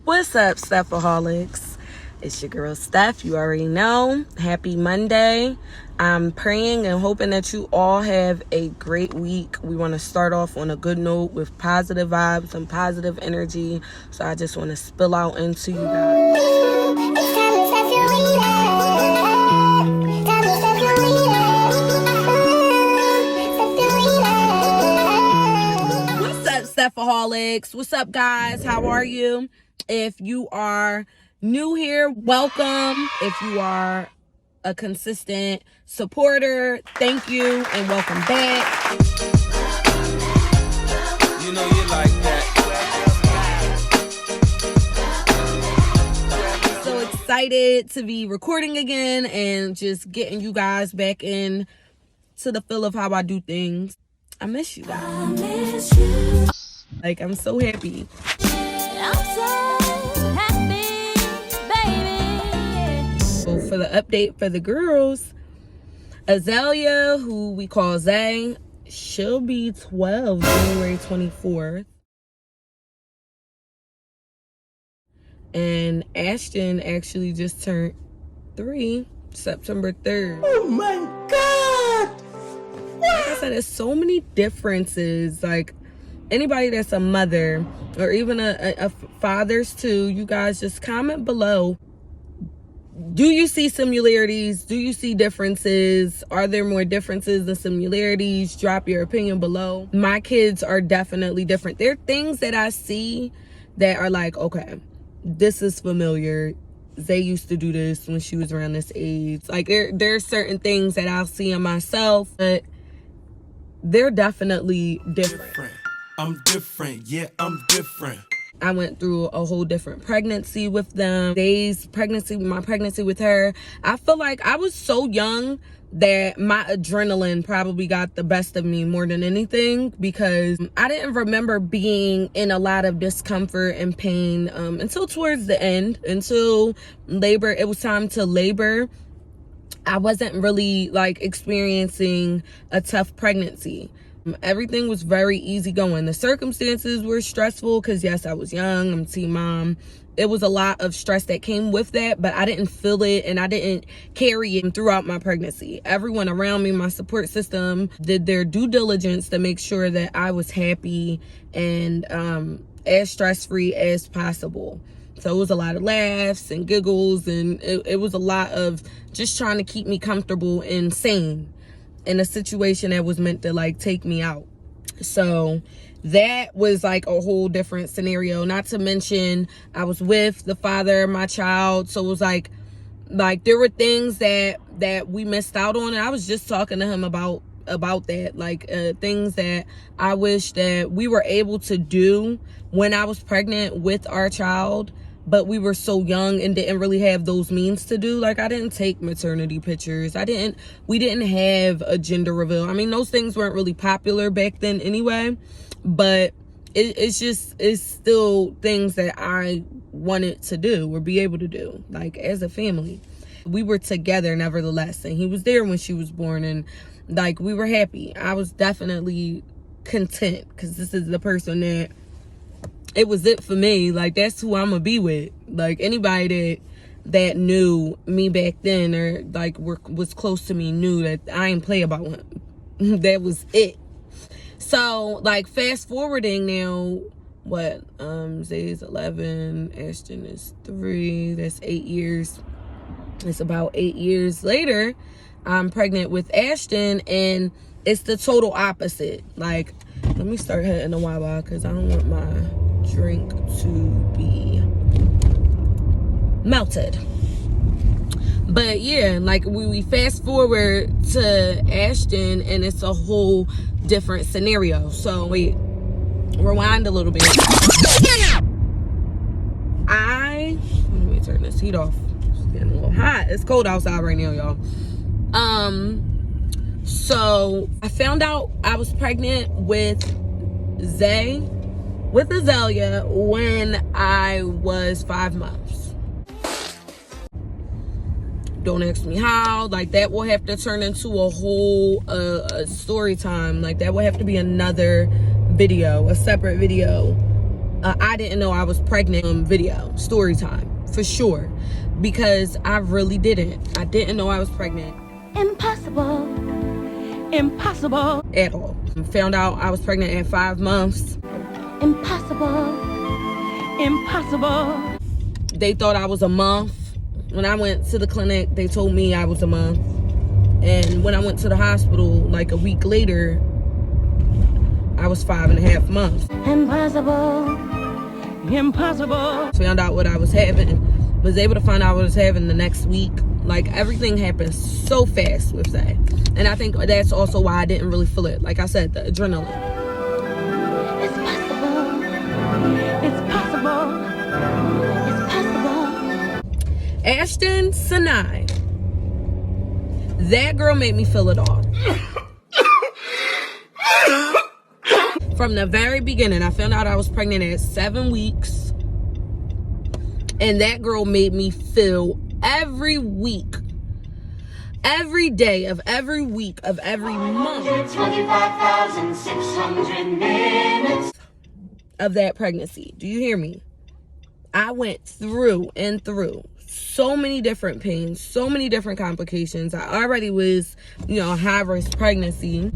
What's up, Stephaholics? It's your girl Steph. You already know. Happy Monday. I'm praying and hoping that you all have a great week. We want to start off on a good note with positive vibes and positive energy. So I just want to spill out into you guys. What's up, Stephaholics? What's up, guys? How are you? If you are new here, welcome. If you are a consistent supporter, thank you and welcome back. You know you like that. So excited to be recording again and just getting you guys back in to the feel of how I do things. I miss you guys. I miss you. Like, I'm so happy. I'm so happy, baby. So for the update for the girls, Azalea, who we call Zay, she'll be 12 January 24th. And Azashtyn actually just turned 3 September 3rd. Oh my God! Like I said, there's so many differences. Like, anybody that's a mother or even a fathers too, you guys just comment below. Do you see similarities? Do you see differences? Are there more differences than similarities? Drop your opinion below. My kids are definitely different. There are things that I see that are like, okay, this is familiar. They used to do this when she was around this age. Like, there are certain things that I'll see in myself, but they're definitely different. I'm different. Yeah, I'm different. I went through a whole different pregnancy with them. My pregnancy with her. I feel like I was so young that my adrenaline probably got the best of me more than anything, because I didn't remember being in a lot of discomfort and pain until towards the end, until labor. It was time to labor. I wasn't really like experiencing a tough pregnancy. Everything was very easy going. The circumstances were stressful because, yes, I was young. I'm a teen mom. It was a lot of stress that came with that, but I didn't feel it and I didn't carry it throughout my pregnancy. Everyone around me, my support system, did their due diligence to make sure that I was happy and as stress-free as possible. So it was a lot of laughs and giggles, and it was a lot of just trying to keep me comfortable and sane in a situation that was meant to like take me out. So that was like a whole different scenario. Not to mention I was with the father of my child, so it was like there were things that we missed out on, and I was just talking to him about that, like things that I wish that we were able to do when I was pregnant with our child, but we were so young and didn't really have those means to do. Like, I didn't take maternity pictures. We didn't have a gender reveal. I mean, those things weren't really popular back then anyway, but it's still things that I wanted to do or be able to do, like, as a family. We were together nevertheless, and he was there when she was born, and like, we were happy. I was definitely content because this is the person that it was it for me. Like, that's who I'm gonna be with. Like, anybody that knew me back then or like was close to me knew that I ain't play about him. That was it. So, like, fast forwarding now, what, Zay's 11, Azashtyn is 3, that's 8 years. It's about 8 years later, I'm pregnant with Azashtyn, and it's the total opposite. Like, let me start hitting the Wawa because I don't want my drink to be melted. But yeah, like, we fast forward to Azashtyn, and it's a whole different scenario. So wait, rewind a little bit. Let me turn this heat off. It's getting a little hot. It's cold outside right now, y'all. So I found out I was pregnant with Azalea when I was 5 months. Don't ask me how. Like, that will have to turn into a whole story time. Like, that will have to be another video, a separate video I didn't know I was pregnant video, story time, for sure. Because I really didn't. I didn't know I was pregnant. Impossible. Impossible. At all. Found out I was pregnant at 5 months. Impossible. Impossible. They thought I was a month. When I went to the clinic, they told me I was a month. And when I went to the hospital, like a week later, I was 5.5 months. Impossible. Impossible. Found out what I was having. Was able to find out what I was having the next week. Like, everything happened so fast with that. And I think that's also why I didn't really feel it. Like I said, the adrenaline. It's possible. It's possible. It's possible. Azashtyn Sinai. That girl made me feel it all. From the very beginning, I found out I was pregnant at 7 weeks. And that girl made me feel every week, every day of every week of every month 25,600 minutes of that pregnancy. Do you hear me? I went through and through so many different pains, so many different complications. I already was, high risk pregnancy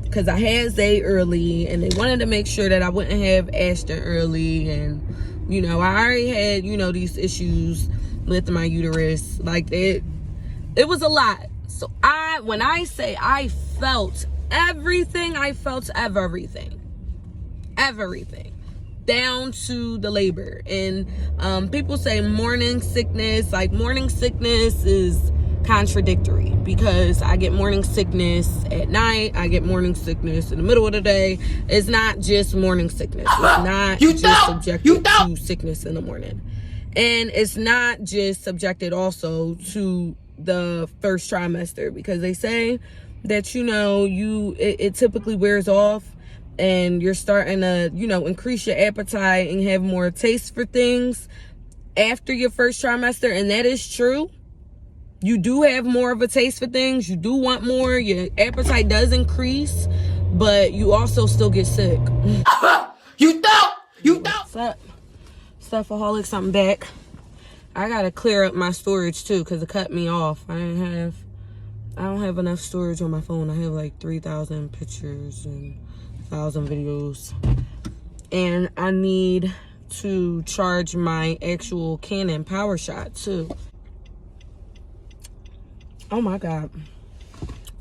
because I had Zay early, and they wanted to make sure that I wouldn't have Azashtyn early. And I already had, these issues with my uterus. Like, it was a lot. So when I say I felt everything, I felt everything down to the labor. And people say morning sickness. Like, morning sickness is contradictory, because I get morning sickness at night, I get morning sickness in the middle of the day. It's not just morning sickness. It's not just subjected to sickness in the morning. And it's not just subjected also to the first trimester, because they say that, it typically wears off, and you're starting to, increase your appetite and have more taste for things after your first trimester. And that is true. You do have more of a taste for things. You do want more. Your appetite does increase, but you also still get sick. You don't. What's up, Stephaholics? I'm back. I gotta clear up my storage too, because it cut me off. I don't have enough storage on my phone. I have like 3,000 pictures and 1,000 videos, and I need to charge my actual Canon PowerShot too. Oh my God,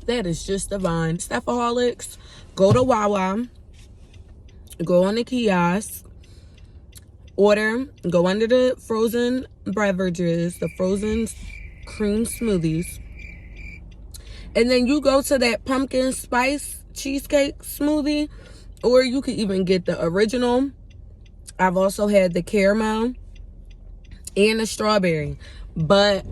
that is just divine. Stephaholics, go to Wawa, go on the kiosk, order, go under the frozen beverages, the frozen cream smoothies, and then you go to that pumpkin spice cheesecake smoothie, or you could even get the original. I've also had the caramel and the strawberry, but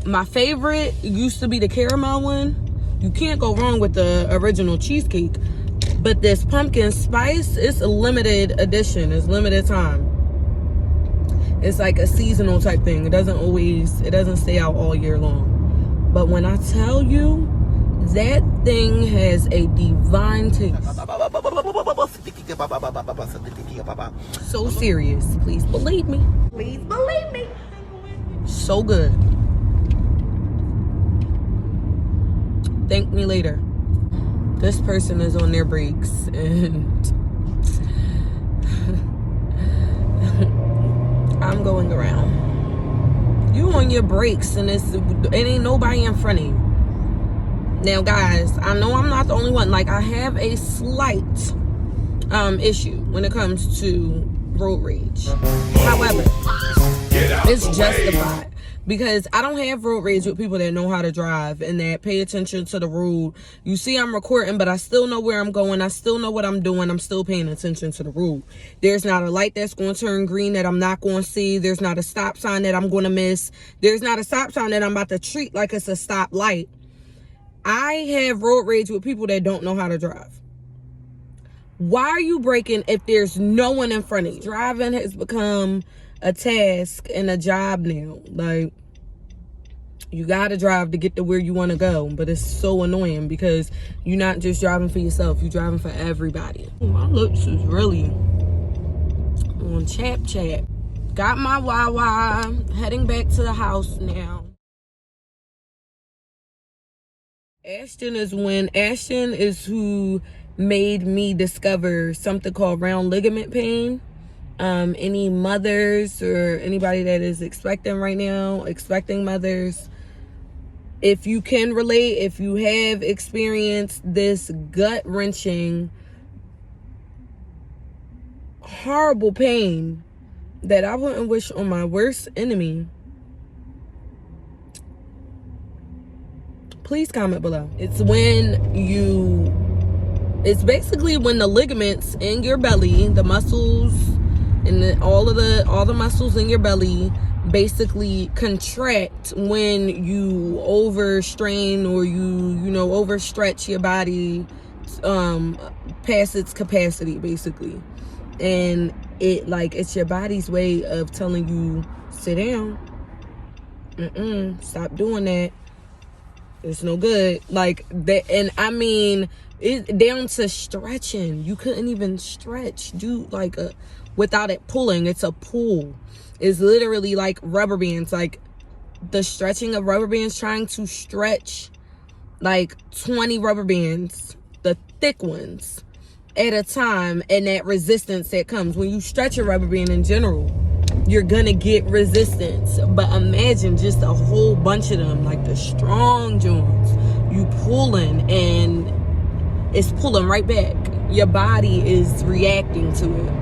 my favorite used to be the caramel one. You can't go wrong with the original cheesecake. But this pumpkin spice, it's a limited edition. It's limited time. It's like a seasonal type thing. It doesn't stay out all year long. But when I tell you, that thing has a divine taste. So serious. Please believe me. Please believe me. So good. Thank me later. This person is on their breaks, and I'm going around. You on your breaks, and it ain't nobody in front of you. Now, guys, I know I'm not the only one. Like, I have a slight issue when it comes to road rage. However, it's justified. Because I don't have road rage with people that know how to drive and that pay attention to the road. You see, I'm recording, but I still know where I'm going. I still know what I'm doing. I'm still paying attention to the road. There's not a light that's going to turn green that I'm not going to see. There's not a stop sign that I'm going to miss. There's not a stop sign that I'm about to treat like it's a stop light. I have road rage with people that don't know how to drive. Why are you braking if there's no one in front of you? Driving has become a task and a job now. Like, you gotta drive to get to where you want to go, but it's so annoying because you're not just driving for yourself, you're driving for everybody. My lips is really on Chap Chap. Got my Wawa, heading back to the house now. Azashtyn is who made me discover something called round ligament pain. Any mothers or anybody that is expecting right now, expecting mothers, if you can relate, if you have experienced this gut-wrenching, horrible pain that I wouldn't wish on my worst enemy, please comment below. It's basically when the ligaments in your belly, the muscles, and all the muscles in your belly basically contract when you overstrain or you overstretch your body past its capacity, basically. And it's your body's way of telling you, sit down, stop doing that, it's no good, like that. And I mean, it down to stretching. You couldn't even stretch, dude, without it pulling. It's a pull. It's literally like rubber bands, like the stretching of rubber bands, trying to stretch like 20 rubber bands, the thick ones, at a time. And that resistance that comes when you stretch a rubber band in general, you're gonna get resistance. But imagine just a whole bunch of them, like the strong joints, you pulling, and it's pulling right back. Your body is reacting to it.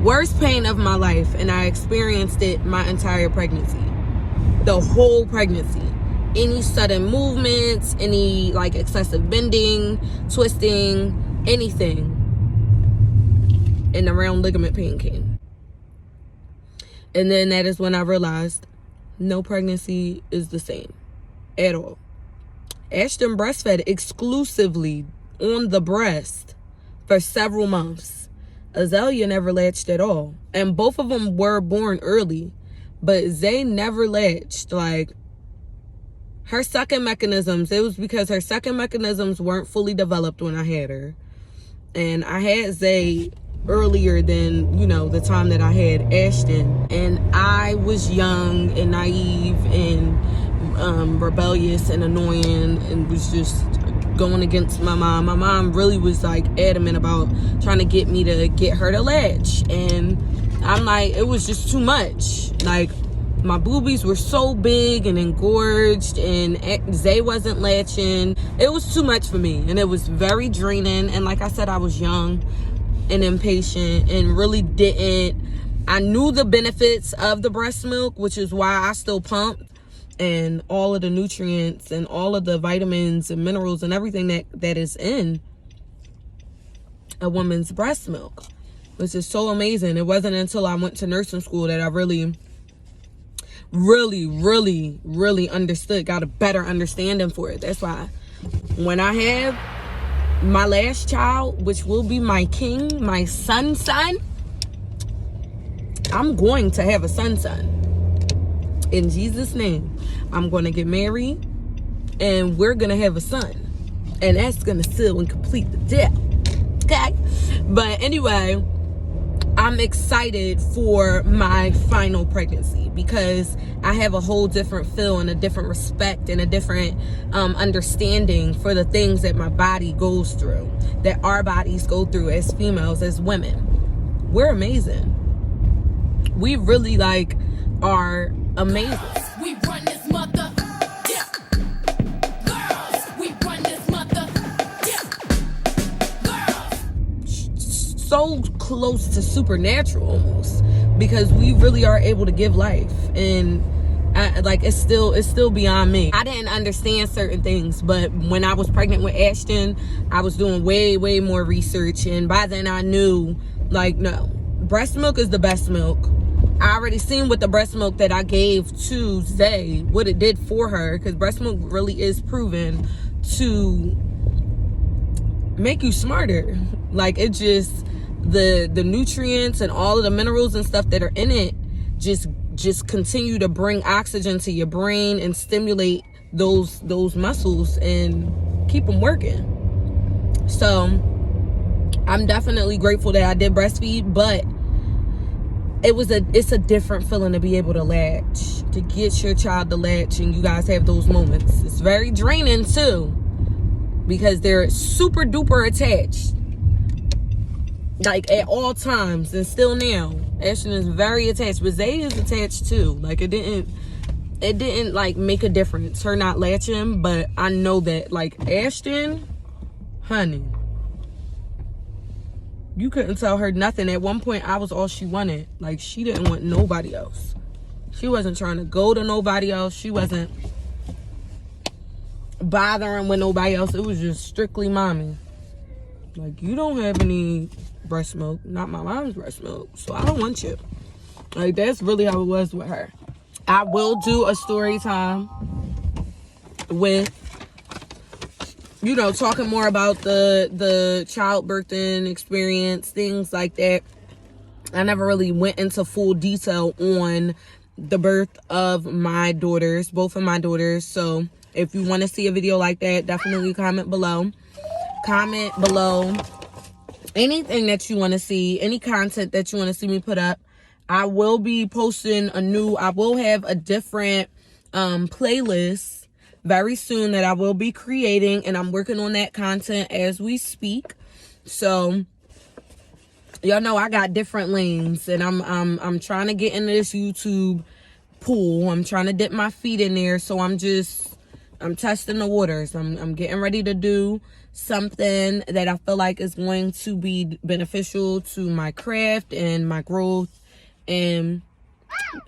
Worst pain of my life, and I experienced it my entire pregnancy. The whole pregnancy. Any sudden movements, any excessive bending, twisting, anything, and the round ligament pain came. And then that is when I realized no pregnancy is the same at all. Azashtyn breastfed exclusively on the breast for several months. Azalea never latched at all. And both of them were born early, but Zay never latched. Like, her sucking mechanisms, it was because her sucking mechanisms weren't fully developed when I had her. And I had Zay earlier than, the time that I had Azashtyn. And I was young and naive and rebellious and annoying, and was just going against my mom. My mom really was adamant about trying to get me to get her to latch, and I'm like, it was just too much. Like, my boobies were so big and engorged, and Zay wasn't latching. It was too much for me, and it was very draining. And like I said, I was young and impatient and really didn't. I knew the benefits of the breast milk, which is why I still pumped, and all of the nutrients and all of the vitamins and minerals and everything that is in a woman's breast milk, which is so amazing. It wasn't until I went to nursing school that I really understood, got a better understanding for it. That's why when I have my last child, which will be my king, my son, I'm going to have a son. In Jesus' name, I'm going to get married, and we're going to have a son. And that's going to seal and complete the deal. Okay? But anyway, I'm excited for my final pregnancy because I have a whole different feel and a different respect and a different understanding for the things that my body goes through, that our bodies go through as females, as women. We're amazing. We really are amazing. We run this mother, yeah. Girls, we run this mother, yeah. Girls. So close to supernatural almost, because we really are able to give life. And it's still beyond me. I didn't understand certain things, but when I was pregnant with Azashtyn, I was doing way more research, and by then I knew, no, breast milk is the best milk. I already seen with the breast milk that I gave to Zay, what it did for her, because breast milk really is proven to make you smarter. It just, the nutrients and all of the minerals and stuff that are in it just continue to bring oxygen to your brain and stimulate those muscles and keep them working. So I'm definitely grateful that I did breastfeed, but it's a different feeling to be able to latch, to get your child to latch, and you guys have those moments. It's very draining too, because they're super duper attached, like at all times. And still now, Azashtyn is very attached, but Zay is attached too. Like it didn't like make a difference, her not latching. But I know that like Azashtyn, honey, you couldn't tell her nothing. At one point, I was all she wanted. Like, she didn't want nobody else. She wasn't trying to go to nobody else. She wasn't bothering with nobody else. It was just strictly mommy. Like, you don't have any breast milk. Not my mom's breast milk. So, I don't want you. Like, that's really how it was with her. I will do a story time with, you know, talking more about the childbirthing experience, things like that. I never really went into full detail on the birth of my daughters, both of my daughters. So if you want to see a video like that, definitely comment below. Comment below anything that you want to see, any content that you want to see me put up. I will be posting I will have a different playlist very soon that I will be creating, and I'm working on that content as we speak. So y'all know I got different lanes, and I'm trying to get into this YouTube pool. I'm trying to dip my feet in there. So I'm testing the waters. I'm getting ready to do something that I feel like is going to be beneficial to my craft and my growth and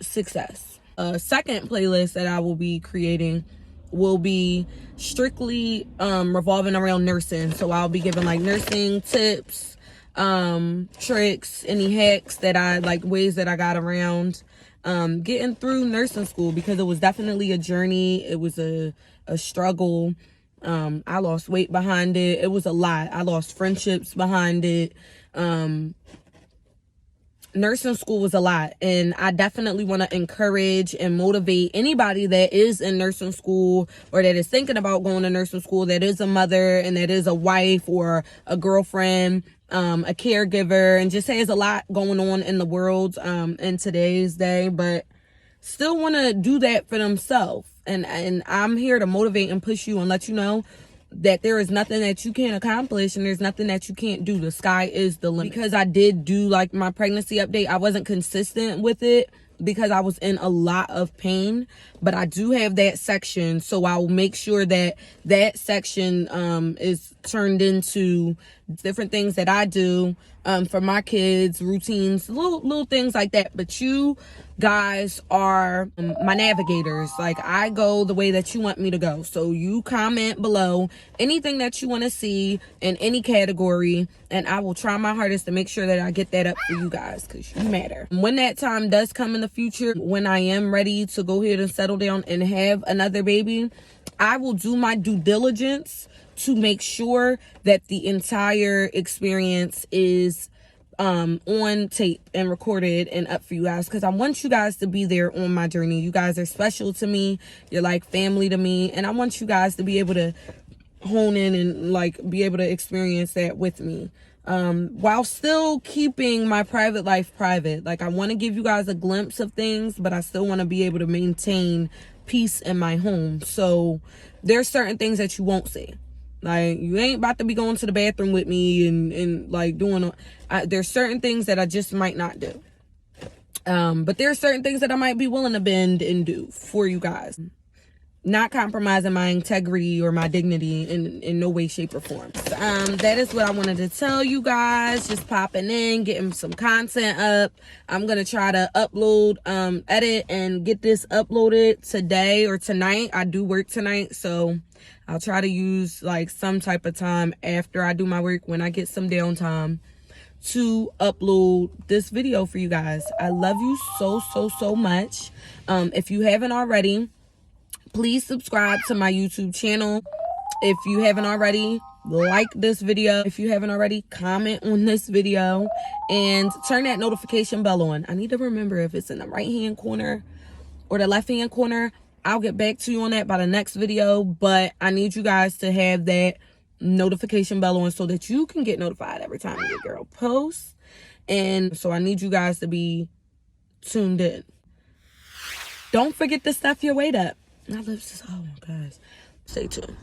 success. A second playlist that I will be creating will be strictly revolving around nursing. So I'll be giving like nursing tips, tricks, any hacks that I like, ways that I got around getting through nursing school, because it was definitely a journey. It was a struggle. I lost weight behind it. It was a lot. I lost friendships behind it. Nursing school was a lot, and I definitely want to encourage and motivate anybody that is in nursing school or that is thinking about going to nursing school, that is a mother and that is a wife or a girlfriend, a caregiver, and just has a lot going on in the world in today's day, but still want to do that for themselves. And I'm here to motivate and push you and let you know that there is nothing that you can't accomplish, and there's nothing that you can't do. The sky is the limit. Because I did do like my pregnancy update, I wasn't consistent with it because I was in a lot of pain, but I do have that section, so I will make sure that that section is turned into different things that I do for my kids, routines, little things like that. But you guys are my navigators. Like, I go the way that you want me to go. So you comment below anything that you want to see in any category, and I will try my hardest to make sure that I get that up for you guys, because you matter. When that time does come in the future, when I am ready to go ahead and settle down and have another baby, I will do my due diligence to make sure that the entire experience is on tape and recorded and up for you guys, because I want you guys to be there on my journey. You guys are special to me. You're like family to me, and I want you guys to be able to hone in and like be able to experience that with me, while still keeping my private life private. Like, I want to give you guys a glimpse of things, but I still want to be able to maintain peace in my home. So there's certain things that you won't see. Like, you ain't about to be going to the bathroom with me and like doing there's certain things that I just might not do, but there's certain things that I might be willing to bend and do for you guys, not compromising my integrity or my dignity in no way, shape, or form. So, that is what I wanted to tell you guys. Just popping in, getting some content up. I'm gonna try to upload, edit, and get this uploaded today or tonight. I do work tonight, so I'll try to use like some type of time after I do my work, when I get some downtime, to upload this video for you guys. I love you so much. If you haven't already, please subscribe to my YouTube channel. If you haven't already, like this video. If you haven't already, comment on this video and turn that notification bell on. I need to remember if it's in the right hand corner or the left hand corner. I'll get back to you on that by the next video, but I need you guys to have that notification bell on so that you can get notified every time your girl posts. And so I need you guys to be tuned in. Don't forget to Steph Your Weight Up. My lips is, oh my gosh. Stay tuned.